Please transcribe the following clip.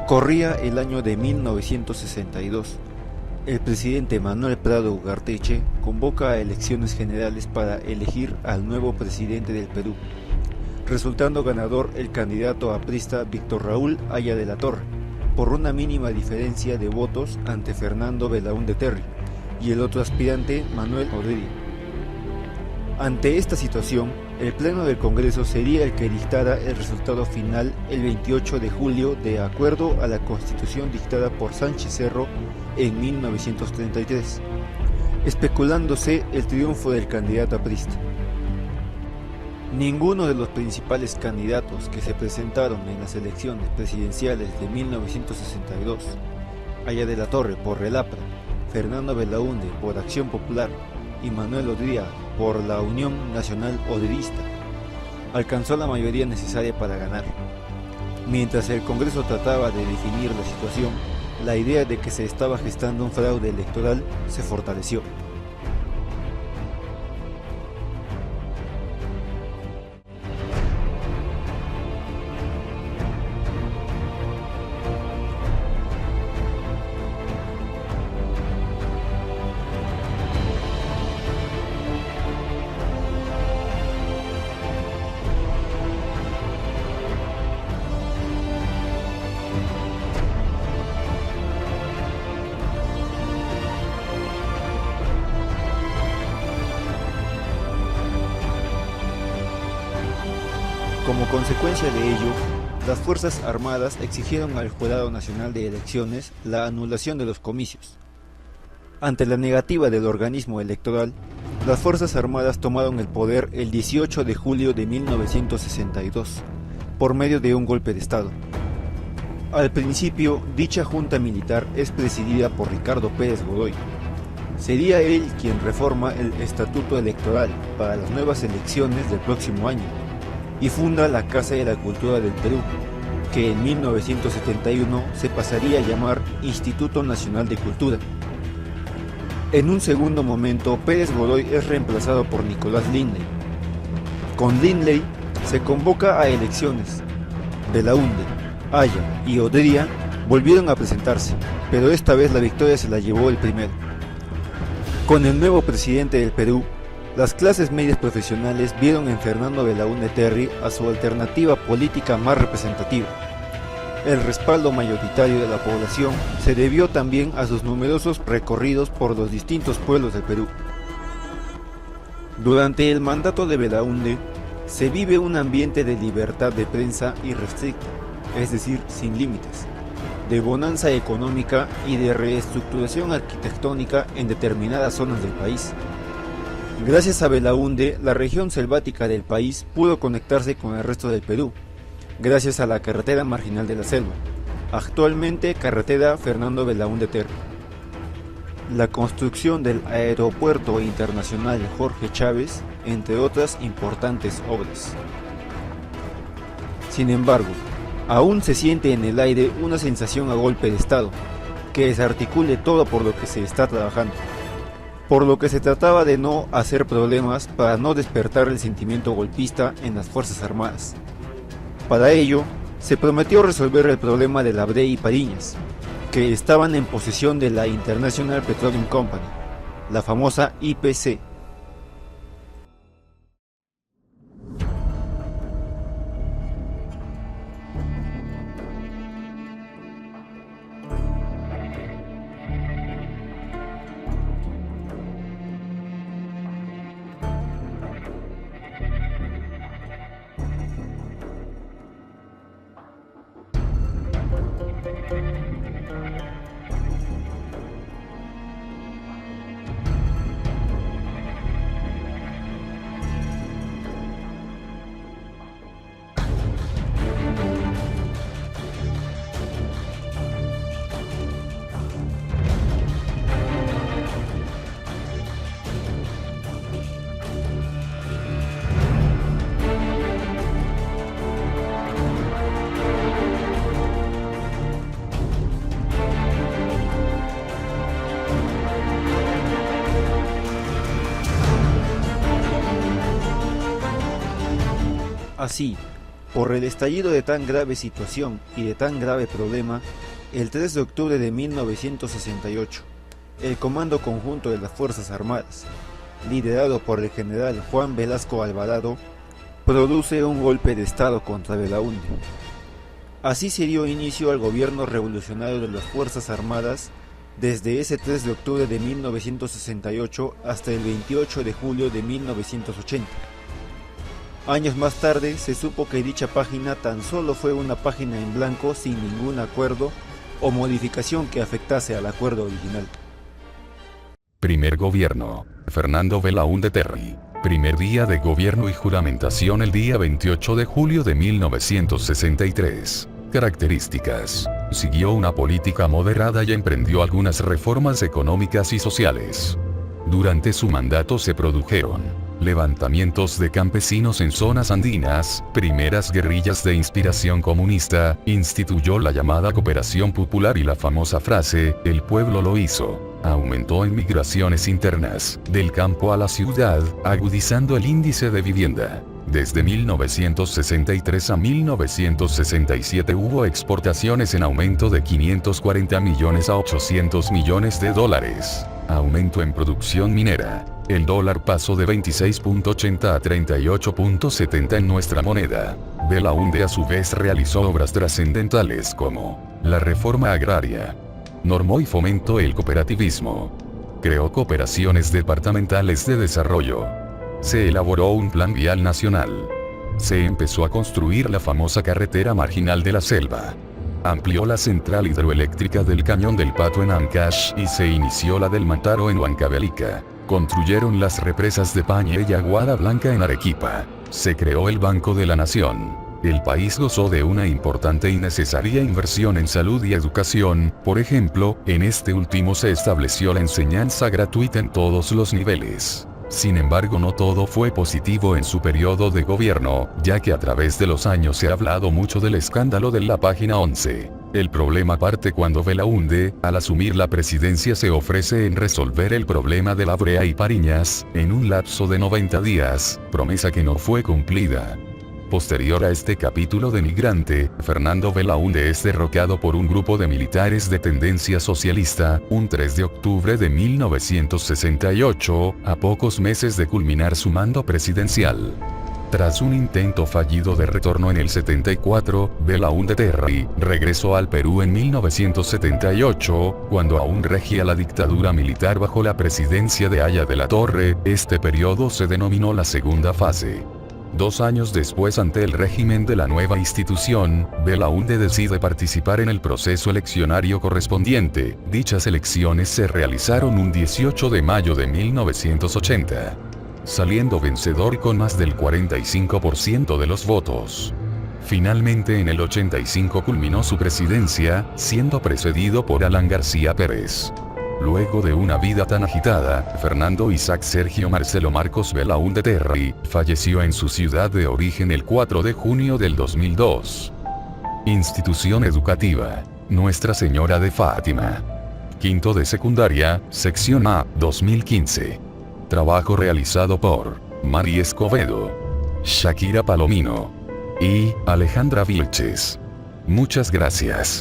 Corría el año de 1962. El presidente Manuel Prado Ugarteche convoca a elecciones generales para elegir al nuevo presidente del Perú, resultando ganador el candidato aprista Víctor Raúl Haya de la Torre, por una mínima diferencia de votos ante Fernando Belaúnde Terry y el otro aspirante Manuel Odría. Ante esta situación, el Pleno del Congreso sería el que dictara el resultado final el 28 de julio de acuerdo a la Constitución dictada por Sánchez Cerro en 1933, especulándose el triunfo del candidato aprista. Ninguno de los principales candidatos que se presentaron en las elecciones presidenciales de 1962, Haya de la Torre por Relapra, Fernando Belaúnde por Acción Popular y Manuel Odría por la Unión Nacional Odrista, alcanzó la mayoría necesaria para ganar. Mientras el Congreso trataba de definir la situación, la idea de que se estaba gestando un fraude electoral se fortaleció. Como consecuencia de ello, las Fuerzas Armadas exigieron al Jurado Nacional de Elecciones la anulación de los comicios. Ante la negativa del organismo electoral, las Fuerzas Armadas tomaron el poder el 18 de julio de 1962, por medio de un golpe de Estado. Al principio, dicha junta militar es presidida por Ricardo Pérez Godoy. Sería él quien reforma el Estatuto Electoral para las nuevas elecciones del próximo año, y funda la Casa de la Cultura del Perú, que en 1971 se pasaría a llamar Instituto Nacional de Cultura. En un segundo momento, Pérez Godoy es reemplazado por Nicolás Lindley. Con Lindley se convoca a elecciones. Belaúnde, Haya y Odría volvieron a presentarse, pero esta vez la victoria se la llevó el primero. Con el nuevo presidente del Perú, las clases medias profesionales vieron en Fernando Belaúnde Terry a su alternativa política más representativa. El respaldo mayoritario de la población se debió también a sus numerosos recorridos por los distintos pueblos del Perú. Durante el mandato de Belaúnde, se vive un ambiente de libertad de prensa irrestricta, es decir, sin límites, de bonanza económica y de reestructuración arquitectónica en determinadas zonas del país. Gracias a Belaúnde, la región selvática del país pudo conectarse con el resto del Perú, gracias a la carretera marginal de la selva, actualmente carretera Fernando Belaúnde Terry. La construcción del Aeropuerto Internacional Jorge Chávez, entre otras importantes obras. Sin embargo, aún se siente en el aire una sensación a golpe de Estado, que desarticule todo por lo que se está trabajando. Por lo que se trataba de no hacer problemas para no despertar el sentimiento golpista en las Fuerzas Armadas. Para ello, se prometió resolver el problema de Labré y Pariñas, que estaban en posesión de la International Petroleum Company, la famosa IPC. Así, Por el estallido de tan grave situación y de tan grave problema, el 3 de octubre de 1968, el Comando Conjunto de las Fuerzas Armadas, liderado por el general Juan Velasco Alvarado, produce un golpe de Estado contra Belaúnde. Así se dio inicio al gobierno revolucionario de las Fuerzas Armadas desde ese 3 de octubre de 1968 hasta el 28 de julio de 1980. Años más tarde se supo que dicha página tan solo fue una página en blanco sin ningún acuerdo o modificación que afectase al acuerdo original. Primer gobierno, Fernando Belaúnde Terry. Primer día de gobierno y juramentación el día 28 de julio de 1963. Características. Siguió una política moderada y emprendió algunas reformas económicas y sociales. Durante su mandato se produjeron levantamientos de campesinos en zonas andinas, primeras guerrillas de inspiración comunista, instituyó la llamada cooperación popular y la famosa frase, el pueblo lo hizo. Aumentó en migraciones internas, del campo a la ciudad, agudizando el índice de vivienda. Desde 1963 a 1967 hubo exportaciones en aumento de 540 millones a 800 millones de dólares. Aumento en producción minera. El dólar pasó de 26.80 a 38.70 en nuestra moneda. Belaúnde a su vez realizó obras trascendentales como la reforma agraria. Normó y fomentó el cooperativismo. Creó cooperaciones departamentales de desarrollo. Se elaboró un plan vial nacional. Se empezó a construir la famosa carretera marginal de la selva. Amplió la central hidroeléctrica del Cañón del Pato en Ancash y se inició la del Mantaro en Huancavelica. Construyeron las represas de Pañe y Aguada Blanca en Arequipa. Se creó el Banco de la Nación. El país gozó de una importante y necesaria inversión en salud y educación, por ejemplo, en este último se estableció la enseñanza gratuita en todos los niveles. Sin embargo, no todo fue positivo en su periodo de gobierno, ya que a través de los años se ha hablado mucho del escándalo de la página 11. El problema parte cuando Belaúnde, al asumir la presidencia, se ofrece en resolver el problema de la brea y Pariñas, en un lapso de 90 días, promesa que no fue cumplida. Posterior a este capítulo denigrante, Fernando Belaúnde es derrocado por un grupo de militares de tendencia socialista, un 3 de octubre de 1968, a pocos meses de culminar su mando presidencial. Tras un intento fallido de retorno en el 74, Belaúnde Terry regresó al Perú en 1978, cuando aún regía la dictadura militar bajo la presidencia de Haya de la Torre. Este periodo se denominó la segunda fase. 2 años después, ante el régimen de la nueva institución, Belaúnde decide participar en el proceso eleccionario correspondiente. Dichas elecciones se realizaron un 18 de mayo de 1980. Saliendo vencedor con más del 45% de los votos. Finalmente en el 85 culminó su presidencia, siendo precedido por Alan García Pérez. Luego de una vida tan agitada, Fernando Isaac Sergio Marcelo Marcos Belaúnde Terry falleció en su ciudad de origen el 4 de junio del 2002. Institución educativa: Nuestra Señora de Fátima. Quinto de secundaria, sección A, 2015. Trabajo realizado por Mari Escobedo, Shakira Palomino y Alejandra Vilches. Muchas gracias.